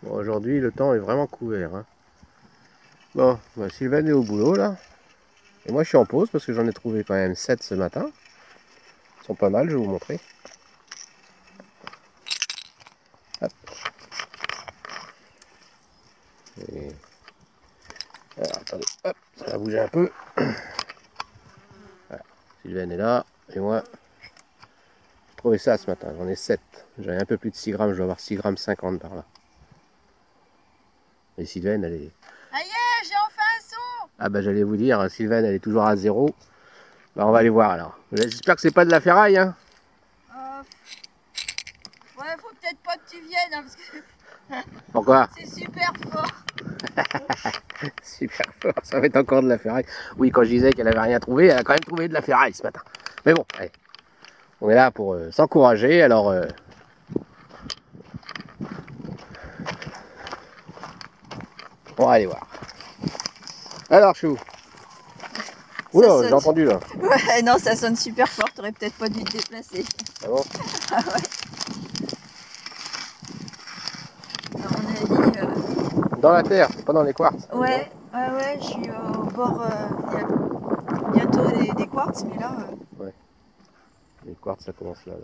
Bon, aujourd'hui, le temps est vraiment couvert. Hein. Bon, bah, Sylvain est au boulot là. Et moi, je suis en pause parce que j'en ai trouvé quand même 7 ce matin. Ils sont pas mal, je vais vous montrer. Hop. Et... Alors, attendez, hop, ça va bouger un peu. Voilà. Sylvain est là. Et moi, j'ai trouvé ça ce matin. J'en ai 7. J'avais un peu plus de 6 grammes. Je dois avoir 6 grammes 50 par là. Et Sylvain, elle est... Aïe, j'ai enfin un son. Ah bah j'allais vous dire, Sylvain, elle est toujours à 0. Bah on va aller voir alors. J'espère que c'est pas de la ferraille, hein. Ouais, faut peut-être pas que tu viennes, hein, parce que Pourquoi? c'est super fort. Super fort, ça va être encore de la ferraille. Oui, quand je disais qu'elle avait rien trouvé, elle a quand même trouvé de la ferraille ce matin. Mais bon, allez. On est là pour s'encourager, alors... On va aller voir. Alors, chou. Oula, j'ai entendu là. Ouais, non, ça sonne super fort, t'aurais peut-être pas dû te déplacer. Ah bon? Ah ouais. À mon avis... Dans la terre, pas dans les quartz. Ouais, je suis au bord... il y a bientôt des quartz, mais là... Ouais. Les quartz, ça commence là.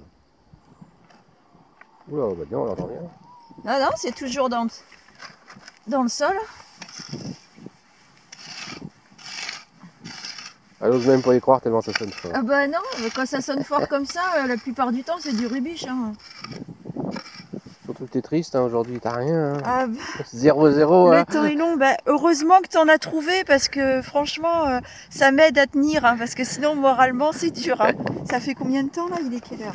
Oula, bah non, on n'entend rien. Non, c'est toujours dans le sol. Elle ose même pas y croire tellement ça sonne fort. Ah bah non, quand ça sonne fort comme ça, la plupart du temps c'est du rubiche. Hein. Surtout que t'es triste hein, aujourd'hui, t'as rien. Hein. Ah bah, 0-0. le Hein. temps est long, bah, heureusement que t'en as trouvé parce que franchement ça m'aide à tenir, hein, parce que sinon moralement c'est dur. Hein. Ça fait combien de temps là? Il est quelle heure?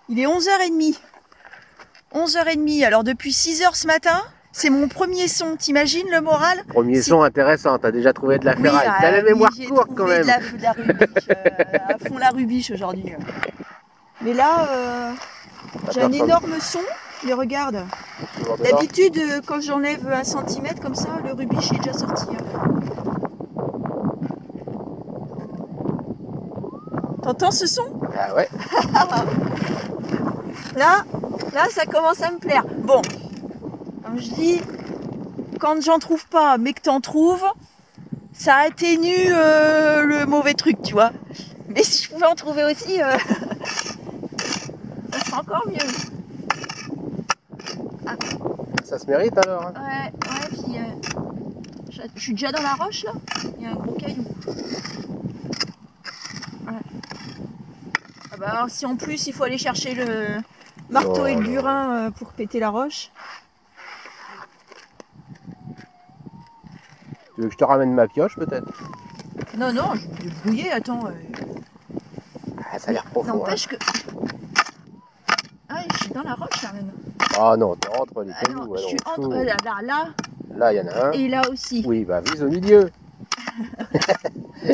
Il est 11h30. 11h30, alors depuis 6h ce matin, c'est mon premier son, t'imagines le moral? Premier son intéressant, t'as déjà trouvé de la ferraille. Oui, t'as la mémoire j'ai courte quand même. De la rubiche, à fond la rubiche aujourd'hui. Mais là, j'ai un énorme son, mais regarde. D'habitude, quand j'enlève 1 cm comme ça, le rubiche est déjà sorti. Hein. T'entends ce son? Ah ouais. Là, ça commence à me plaire. Bon, comme je dis, quand j'en trouve pas, mais que t'en trouves, ça atténue le mauvais truc, tu vois. Mais si je pouvais en trouver aussi, ça serait encore mieux. Ah. Ça se mérite alors. Hein. Ouais, puis je suis déjà dans la roche là. Il y a un gros caillou. Ouais. Ah bah alors, si en plus il faut aller chercher le marteau et le burin pour péter la roche. Tu veux que je te ramène ma pioche peut-être? Non, je vais me brouiller, attends. Ah, ça a l'air profond. N'empêche que... Ah, je suis dans la roche là maintenant. Ah non, t'es entre les cailloux. Non, je suis entre... Là. Là, il y en a un. Et là aussi. Oui, bah vise au milieu.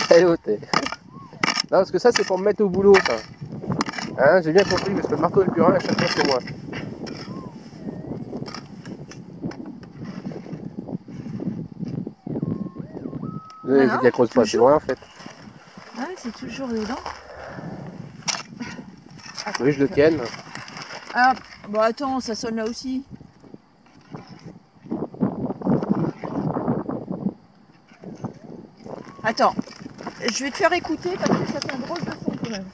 Elle est haute. Non, parce que ça, c'est pour me mettre au boulot, ça. Hein, j'ai bien compris, parce que le marteau et le burin, à chaque fois, c'est moi. C'est qu'elle creuse pas assez loin, en fait. Ouais, c'est toujours dedans. Oui, je le tienne. Ah, bon attends, ça sonne là aussi. Attends, je vais te faire écouter parce que ça fait un drôle de son quand même.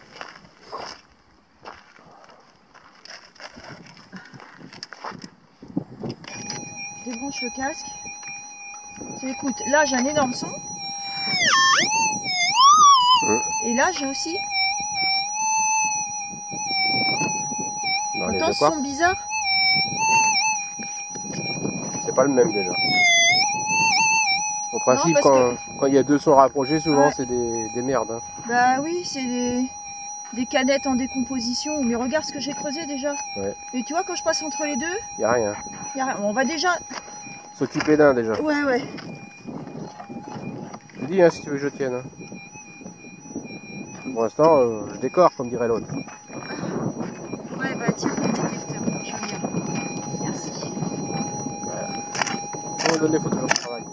Je débranche le casque. Tu écoutes, là j'ai un énorme son. Et là j'ai aussi... Entends ce son bizarre? C'est pas le même déjà. En principe, quand il y a deux sons rapprochés, souvent c'est des merdes. Hein. Bah oui, c'est des canettes en décomposition. Mais regarde ce que j'ai creusé déjà. Ouais. Et tu vois, quand je passe entre les deux, y a rien. On va déjà s'occuper d'un déjà. Ouais. Je te dis hein, si tu veux que je tienne. Hein. Pour l'instant, je décore comme dirait l'autre. Ouais, bah tiens, détecteur, je regarde. Merci. Voilà. On va donner, faut toujours du travail.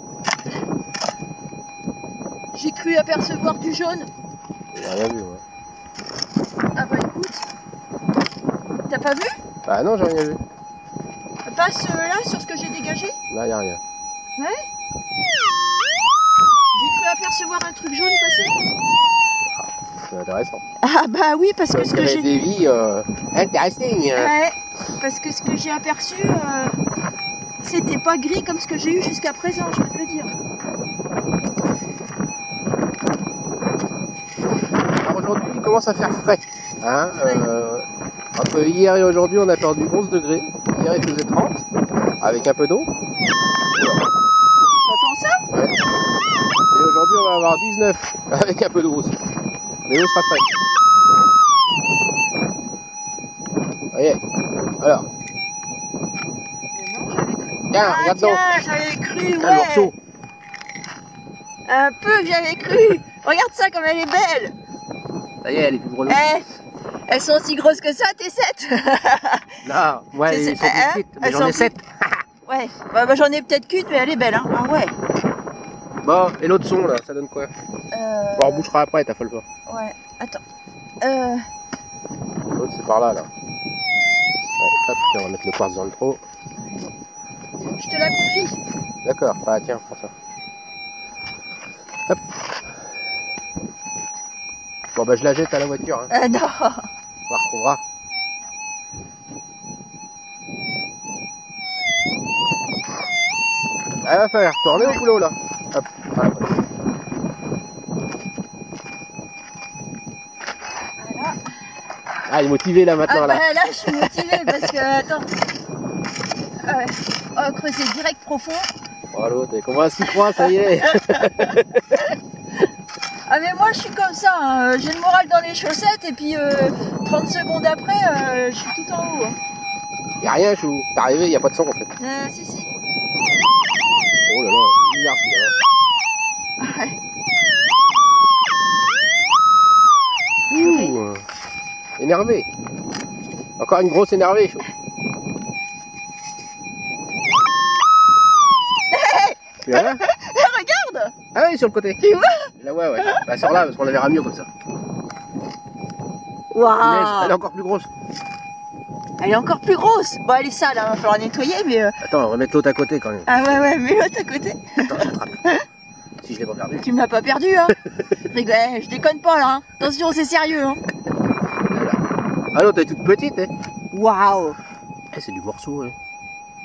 J'ai cru apercevoir du jaune. J'ai rien vu, ouais. Ah bah écoute, t'as pas vu? Bah non, j'ai rien vu. passe là sur ce que j'ai dégagé? Là, il n'y a rien. Ouais. J'ai cru apercevoir un truc jaune passer. C'est intéressant. Ah bah oui, parce que ce que j'ai... des vies intéressantes. Ouais, parce que ce que j'ai aperçu, c'était pas gris comme ce que j'ai eu jusqu'à présent, je peux te le dire. Alors aujourd'hui, il commence à faire frais. Hein, Ouais. Entre hier et aujourd'hui, on a perdu 11 degrés. Hier, il faisait 30, avec un peu d'eau. T'entends ça? Ouais. Et aujourd'hui, on va avoir 19, avec un peu d'eau aussi. Mais l'eau sera fraîche. Voyez. Alors. Non, j'avais cru. Tiens, Ah regarde tiens, donc. j'avais cru, Un ouais. morceau. Un peu, j'avais cru. Regarde ça comme elle est belle. Ça y est, elle est plus grosse. Eh, elles sont aussi grosses que ça, tes 7. Non, moi, C'est- elles sont hein, plus petites, mais elles j'en ai sont 7. Ouais, bah, j'en ai peut-être qu'une, mais elle est belle, hein. Ah ouais. Bon, et l'autre son, là, ça donne quoi? Bon, on bouchera après, t'as pas le choix. Ouais, attends. L'autre, c'est par là, là. Ouais, hop, tiens, on va mettre le quartz dans le trou. Je te la confie. D'accord, ah tiens, prends ça. Hop. Bon, bah, je la jette à la voiture, hein. Non. On la retrouvera. Elle va falloir retourner au boulot, là. Hop, voilà. Voilà. Ah, il est motivé, là, maintenant, Ah là. bah là, je suis motivée parce que, attends. On va creuser direct profond. Oh, l'autre, elle commence à s'y croire, ça y est. Ah mais moi, je suis comme ça, hein. J'ai le moral dans les chaussettes et puis 30 secondes après, je suis tout en haut. Hein. Y'a rien, chou. T'es arrivé, y a pas de son, en fait. Si, si. Oh là là, milliard, celui-là. Ouais. Ouh, énervé. Encore une grosse énervée, chou. Tu vois là? Regarde. Ah oui, sur le côté. Tu vois? Là, ouais, ouais. Bah, sur là, parce qu'on la verra mieux comme ça. Waouh. Elle est encore plus grosse. Elle est encore plus grosse. Bon, elle est sale, hein, va falloir nettoyer, mais... Attends, on va mettre l'autre à côté quand même. Ah ouais, mais l'autre à côté. Attends, je l'attrape. Si je l'ai pas perdu. Tu me l'as pas perdu, hein. Je déconne pas, là. Hein. Attention, c'est sérieux, hein. Voilà. Ah l'autre, elle est toute petite, hein. Waouh. Eh, c'est du morceau, hein.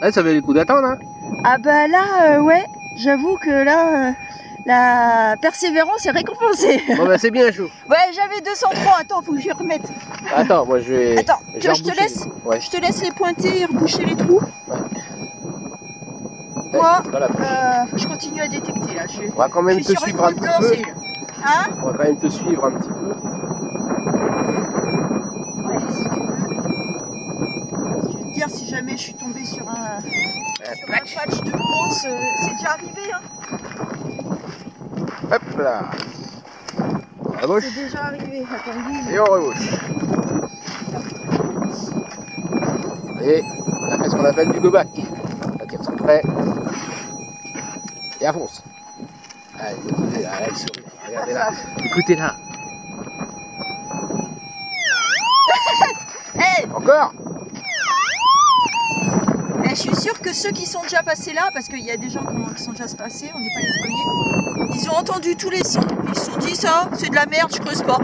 Ah, ça valait le coup d'attendre, hein. Ah bah là, ouais. J'avoue que là, la persévérance est récompensée. Bon, bah, c'est bien, chou. Ouais, j'avais 203. Attends, faut que je les remette. Attends, moi, je vais... Attends, je tu vais vois, je te reboucher. laisse. Ouais. Je te laisse les pointer et reboucher les trous. Ouais. Moi, Dans la bouche. faut que je continue à détecter là. On va quand même je suis te sur une suivre un route petit peu. lancée, là. Hein? On va quand même te suivre un petit peu. Ouais, si tu veux. Je vais te dire si jamais je suis tombée sur un patch de grosse, c'est déjà arrivé. Hein. Hop là. À gauche. C'est déjà arrivé. Attends, oui. Et on rebouche. Et on a fait ce qu'on appelle du go back. On tire son trait. Et avance. Ah, elle est motivée là, elle sourit. Regardez là. Écoutez là. Hey, Encore. je suis sûre que ceux qui sont déjà passés là, parce qu'il y a des gens qui sont déjà passés, on n'est pas les premiers, ils ont entendu tous les sons. Ils se sont dit ça, c'est de la merde, je creuse pas.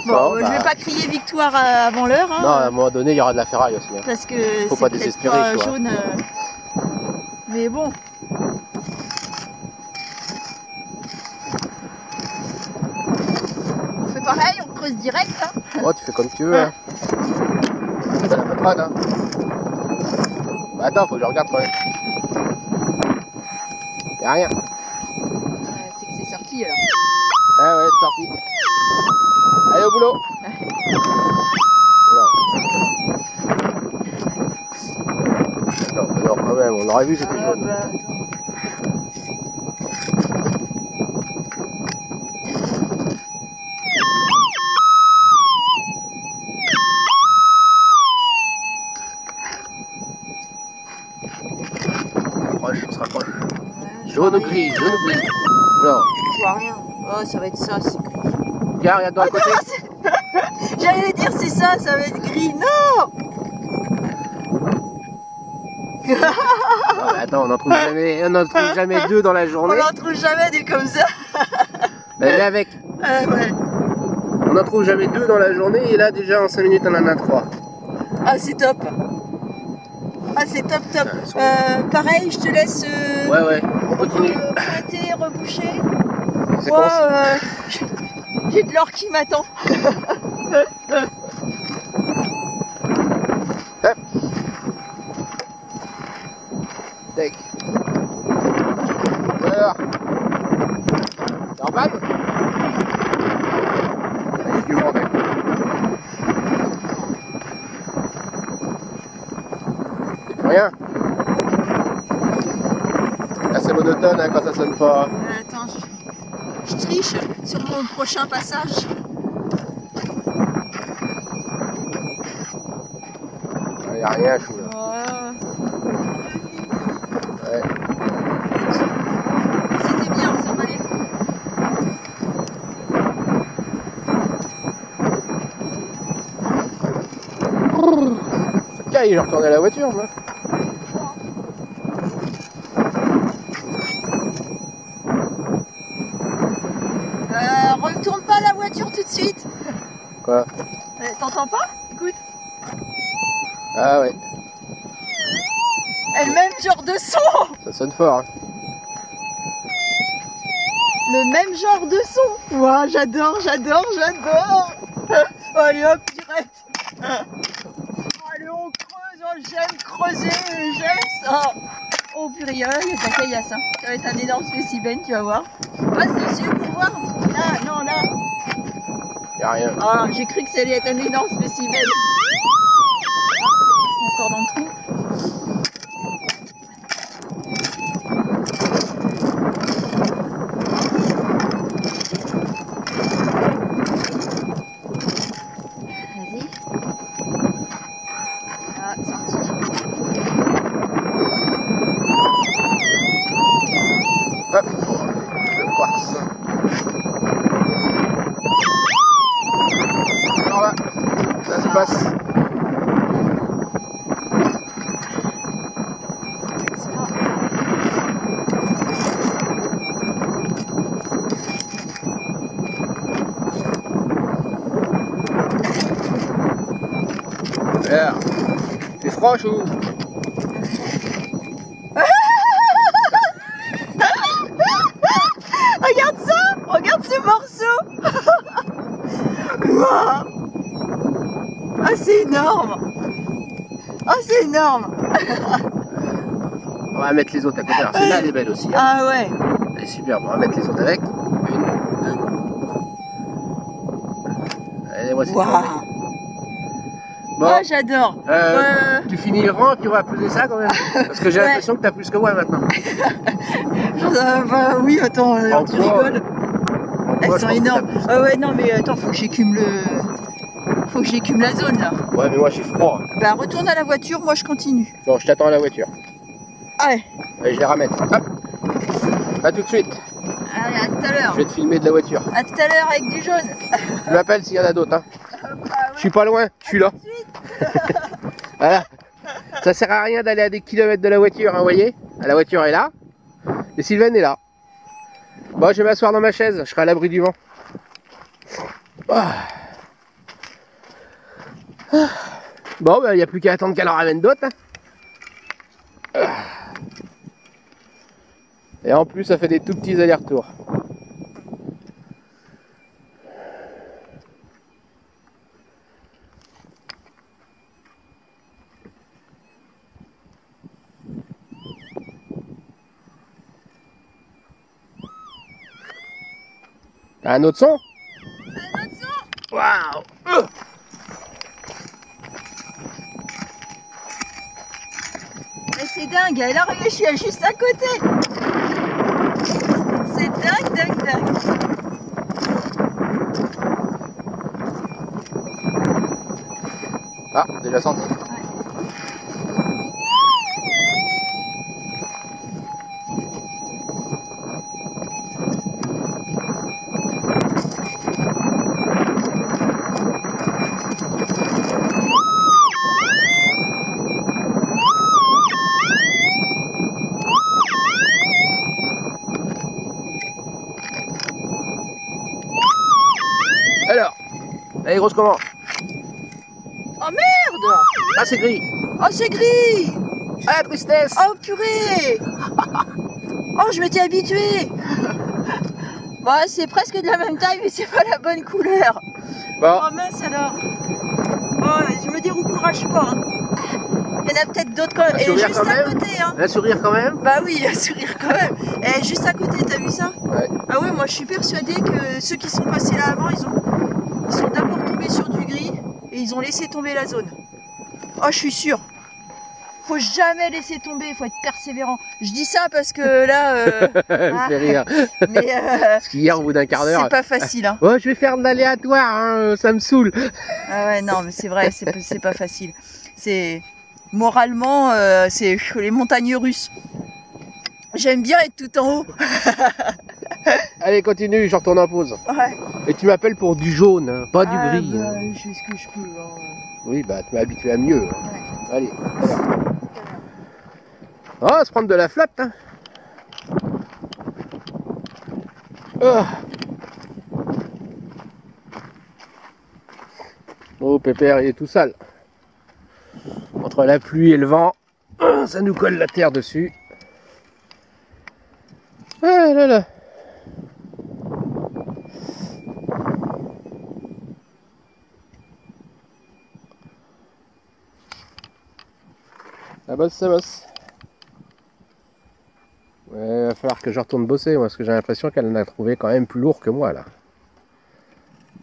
Bon, je vais pas crier victoire avant l'heure. Hein, Non, à un moment donné, il y aura de la ferraille aussi. Hein. parce que Faut c'est pas peut-être désespérer, pas tu vois. jaune. Mais bon. On fait pareil, on creuse direct. Hein. Oh, tu fais comme tu veux. Hein. C'est la patronne. Hein. Bah, attends, faut que je regarde quand même. Y a rien. C'est que c'est sorti alors. Ah ouais, c'est sorti. Allez au boulot. Voilà. Non, mais non, quand même, on aurait vu que c'était jaune. Bah, attends. On se rapproche. Ouais, je Jaune vois ou gris, rien. jaune ou gris. Voilà. Je vois rien. Oh, ça va être ça, c'est gris. Regarde, regarde dans le côté. J'allais dire c'est ça, ça va être gris. Non. Oh, attends, on n'en trouve jamais deux dans la On journée. n'en trouve jamais des comme ça. Mais avec. Ouais. On n'en trouve jamais deux dans la journée et là déjà en 5 minutes on en a 3. Ah c'est top. Ah c'est top. Pareil, je te laisse Ouais, on continue. pointer, reboucher. C'est Moi, con. j'ai de l'or qui m'attend. Hop. Tac. Alors. C'est en panne? Allez, du bordel. C'est plus rien. Là c'est monotone hein, quand ça sonne pas. Attends, je triche sur mon prochain passage. Il n'y a rien chou là. Ouais. C'était bien, ça valait le coup. Ça caille, j'ai retourné à la voiture moi. Retourne pas la voiture tout de suite. Quoi? T'entends pas? Écoute. Ah ouais. Et le même genre de son. Ça sonne fort hein. Le même genre de son. Ouah, j'adore. Allez hop, direct. Allez, on creuse. Oh, j'aime creuser. J'aime ça. Oh purée, il y a de la caillasse. Hein. Ça va être un énorme spécimen, tu vas voir. Passe dessus pour voir. Là, non, là. Y'a rien. Ah, j'ai cru que ça allait être un énorme spécimen. Encore dans le trou. Vas-y. Ah, sorti. Hop. Le quartz. Alors là, ça se passe. Alors, t'es franche ou? Regarde ça! Regarde ce morceau! Wow. Ah, c'est énorme! Ah, c'est énorme! On va mettre les autres à côté. Alors celle-là elle est belle aussi. Hein. Ah ouais! Elle est superbe. On va mettre les autres avec. Une, deux. Allez, moi c'est Wow. tourné. Bon, Ah, j'adore! tu finis le rang, tu vas peser ça quand même. Parce que j'ai Ouais. l'impression que t'as plus que moi maintenant. Bah oui, attends, En tu poids, rigoles! Moi, Elles je sont pense que énormes! t'as plus. Ah ouais, non, mais attends, faut que j'écume le. Faut que j'écume la zone là! Ouais, mais moi je suis froid. Bah, retourne à la voiture, moi je continue! Bon, je t'attends à la voiture. Allez! Allez, je les ramène. Hop. À tout de suite. Allez, à tout à l'heure! Je vais te filmer de la voiture. À tout à l'heure avec du jaune! Tu m'appelles s'il y en a d'autres. Hein. Ah ouais. Je suis pas loin, je suis là. Tout de suite. Voilà. Ça sert à rien d'aller à des kilomètres de la voiture, hein, vous voyez. La voiture est là. Et Sylvain est là. Bon, je vais m'asseoir dans ma chaise, je serai à l'abri du vent. Ah. Ah. Bon, il n'y a plus qu'à attendre qu'elle en ramène d'autres. Hein. Ah. Et en plus, ça fait des tout petits allers-retours. T'as un autre son? Un autre son. Waouh! Mais c'est dingue, alors je suis juste à côté. C'est dingue. Ah, déjà senti. rose comment? Oh merde! Ah, c'est gris. Oh, c'est gris! Ah, tristesse. Oh purée! Oh, je m'étais habituée! Ouais, c'est presque de la même taille, mais c'est pas la bonne couleur. Bon. Oh mince alors! Oh, je me décourage pas. Hein. Il y en a peut-être d'autres quand même. Et juste à côté, hein. Un sourire quand même? Bah oui, un sourire quand même. Et juste à côté, t'as vu ça? Ouais. Ah ouais, moi je suis persuadée que ceux qui sont passés là avant, ils sont d'abord tombés sur du gris et ils ont laissé tomber la zone. Oh, je suis sûre. Faut jamais laisser tomber, il faut être persévérant. Je dis ça parce que là... me fait rire. Mais Parce qu'hier, au bout d'un quart d'heure... c'est pas facile, hein. Oh, je vais faire de l'aléatoire, hein, ça me saoule. Ah ouais, non, mais c'est vrai, c'est pas facile. C'est... Moralement, c'est les montagnes russes. J'aime bien être tout en haut. Allez, continue, je retourne en pause. Ouais. Et tu m'appelles pour du jaune, hein, pas du gris. Bah, Hein. je fais ce que je peux. Hein. Oui, bah tu m'as habitué à mieux. Hein. Ouais. Allez. Oh, on va se prendre de la flotte. Hein. Oh. Oh, Pépère, il est tout sale. Entre la pluie et le vent, ça nous colle la terre dessus. Ah là là. Ça bosse, ça bosse. Ouais, va falloir que je retourne bosser, moi, parce que j'ai l'impression qu'elle en a trouvé quand même plus lourd que moi, là.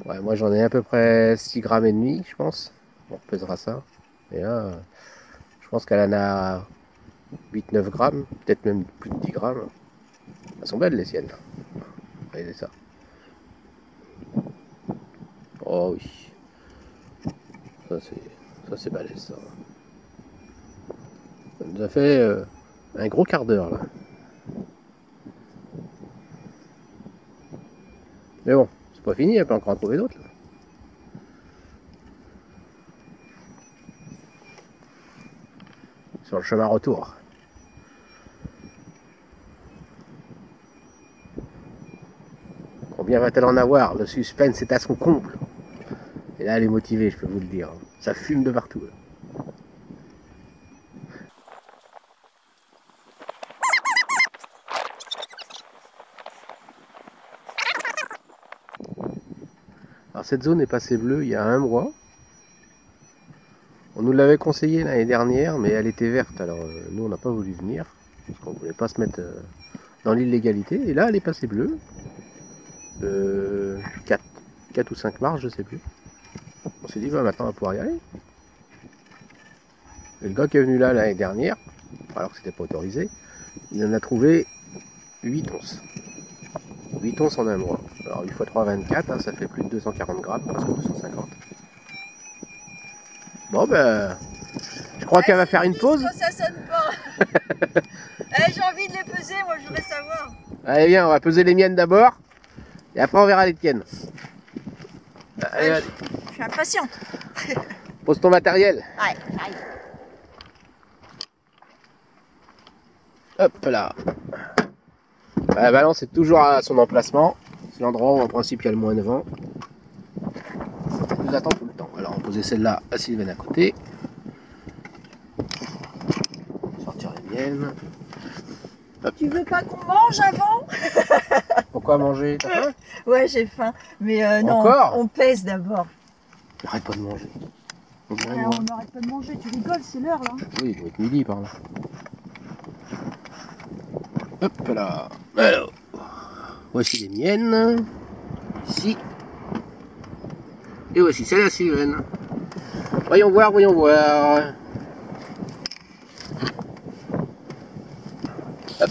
Ouais, moi j'en ai à peu près 6 grammes et demi, je pense. On repèsera ça. Et là, je pense qu'elle en a 8-9 grammes, peut-être même plus de 10 grammes. Elles sont belles, les siennes. Regardez ça. Oh oui. Ça c'est balèze, ça. Ça nous a fait un gros quart d'heure, là. Mais bon, c'est pas fini, elle peut encore en trouver d'autres. Sur le chemin retour. Combien va-t-elle en avoir? Le suspense est à son comble. Et là, elle est motivée, je peux vous le dire. Ça fume de partout. Alors cette zone est passée bleue il y a un mois. On nous l'avait conseillé l'année dernière, mais elle était verte. Alors nous on n'a pas voulu venir, parce qu'on voulait pas se mettre dans l'illégalité. Et là elle est passée bleue. 4 ou 5 mars, je sais plus. On s'est dit bah, maintenant on va pouvoir y aller. Et le gars qui est venu là l'année dernière, alors que c'était pas autorisé, il en a trouvé 8 onces. 8 onces en un mois. Alors 8 x 3, 24, hein, ça fait plus de 240 grammes, presque 250. Bon ben, je crois qu'elle va faire une pause. Ça sonne pas. J'ai envie de les peser, moi je voudrais savoir. Allez viens, on va peser les miennes d'abord, et après on verra les tiennes. Allez, allez. Je suis impatiente. Pose ton matériel. Ouais, allez. Hop là. La balance est toujours à son emplacement. C'est l'endroit où en principe il y a le moins de vent. Ça nous attend tout le temps. Alors on va poser celle-là à Sylvain à côté. Sortir les miennes. Hop. Tu veux pas qu'on mange avant? Pourquoi manger? T'as faim? Ouais, j'ai faim. Mais non, Encore on pèse d'abord. Arrête pas de manger. On dirait Ouais, moi. on n'arrête pas de manger, tu rigoles, c'est l'heure là. Oui, il doit être midi par là. Hop là. Alors, voici les miennes. Ici. Et voici celle-là, Sylvain. Voyons voir, voyons voir. Hop.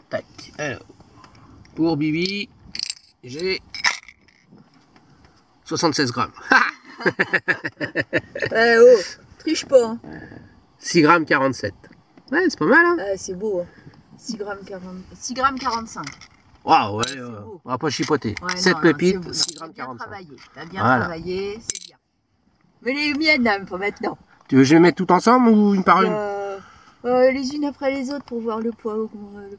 Tac. Alors, pour Bibi, j'ai 76 grammes. Oh, triche pas. Hein. 6 grammes 47. Ouais, c'est pas mal, hein? C'est beau. Hein. 6 grammes 45. Waouh, ouais, beau. on va pas chipoter. Ouais, 7 non, pépites, non, 6 grammes 45. T'as bien Voilà. travaillé, c'est bien. Mais les miennes, là, faut maintenant. Tu veux que je les mette toutes ensemble ou une par une? Les unes après les autres pour voir le poids augmenter.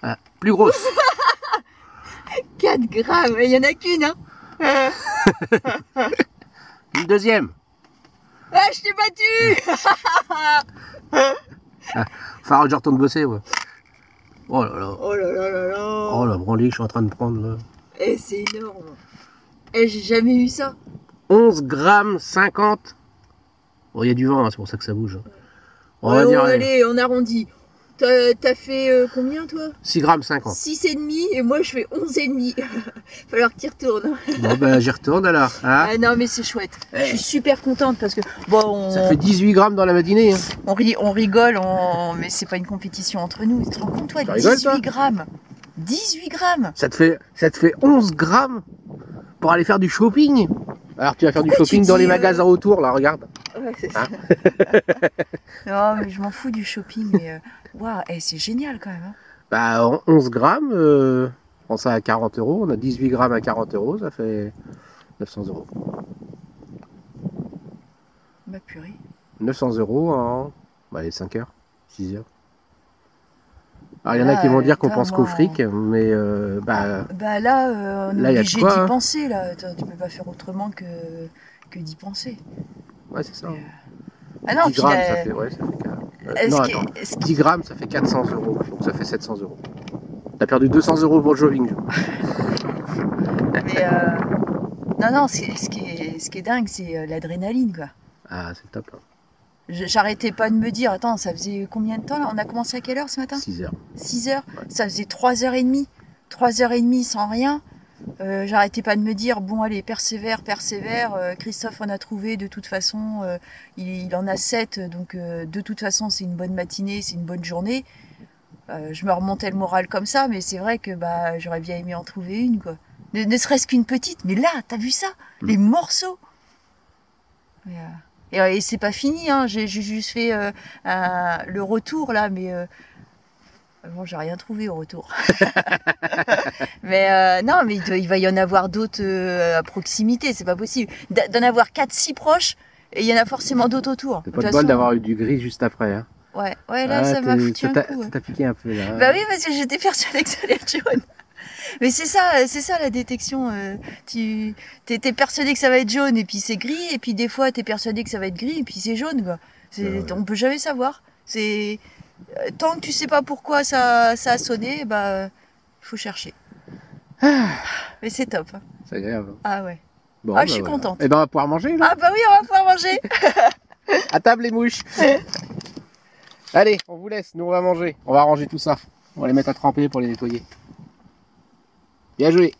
Ah, plus grosse. 4 grammes, il y en a qu'une, hein. Une deuxième. Ah, je t'ai battu. Faut que je retourne bosser, ouais. Oh là là. Oh là là là là. Oh la branlée que je suis en train de prendre là. Eh, c'est énorme. Eh, j'ai jamais eu ça. 11 grammes 50. Bon, il y a du vent, hein, c'est pour ça que ça bouge. On va dire. Allez, on arrondit. T'as fait combien, toi? 6 grammes 50. 6,5 et moi je fais 11,5. Falloir que tu retournes. Bon, ben j'y retourne alors. Hein. Ah non, mais c'est chouette. Je suis super contente parce que bon, Ça fait 18 grammes dans la matinée. Hein. On rigole, mais c'est pas une compétition entre nous. Tu te rends compte, toi, Tu 18 rigoles, toi grammes. 18 grammes. Ça te fait 11 grammes pour aller faire du shopping. Alors tu vas faire du Pourquoi shopping tu dans dis, les magasins autour, là, regarde. Ouais, c'est Hein ça. Non, mais je m'en fous du shopping, mais waouh, c'est génial quand même. Hein. Bah 11 grammes, on prend ça à 40 €, on a 18 grammes à 40 €, ça fait 900 €. Bah purée. 900 € en allez, 5 heures, 6 heures. Alors il y en a qui vont dire qu'on pense qu'au fric, mais Bah là, on est là, obligé quoi, d'y hein. penser, là. Tu peux pas faire autrement que d'y penser. Ouais, c'est ça. Ah non, 10 puis grammes, la- ça fait, ouais, ça fait Est-ce non, que- attends, est-ce 10 grammes, ça fait 400 €, donc ça fait 700 €. T'as perdu 200 € pour le jogging. Mais non, ce qui est dingue, c'est l'adrénaline, quoi. Ah, c'est top. Hein. J'arrêtais pas de me dire, attends, ça faisait combien de temps là? On a commencé à quelle heure ce matin? 6 heures. 6 heures. Ça faisait 3h30. 3h30 sans rien. J'arrêtais pas de me dire, bon allez, persévère. Christophe en a trouvé, de toute façon, il en a 7, donc de toute façon c'est une bonne matinée, c'est une bonne journée. Je me remontais le moral comme ça, mais c'est vrai que bah j'aurais bien aimé en trouver une, quoi. Ne serait-ce qu'une petite, mais là, t'as vu ça? Les morceaux. Et c'est pas fini, hein. J'ai juste fait le retour là, mais bon, j'ai rien trouvé au retour. Mais non, mais il va y en avoir d'autres à proximité, c'est pas possible. D'en avoir 4-6 proches, et il y en a forcément d'autres autour. C'est De pas de toute bol façon, d'avoir eu du gris juste après. Hein. Ouais, là, ça m'a foutu un coup. Ça t'a piqué un peu là. Bah oui, parce que j'étais persuadée que ça allait être jaune. Mais c'est ça la détection. T'es persuadé que ça va être jaune et puis c'est gris, et puis des fois t'es persuadé que ça va être gris et puis c'est jaune, quoi. On peut jamais savoir. Tant que tu sais pas pourquoi ça a sonné, bah faut chercher. Mais c'est top. Hein. C'est agréable. Ah ouais. Bon, Je suis contente. Et ben on va pouvoir manger là. Ah bah oui, on va pouvoir manger. À table les mouches. Allez, on vous laisse, nous on va manger. On va ranger tout ça. On va les mettre à tremper pour les nettoyer. Bien joué.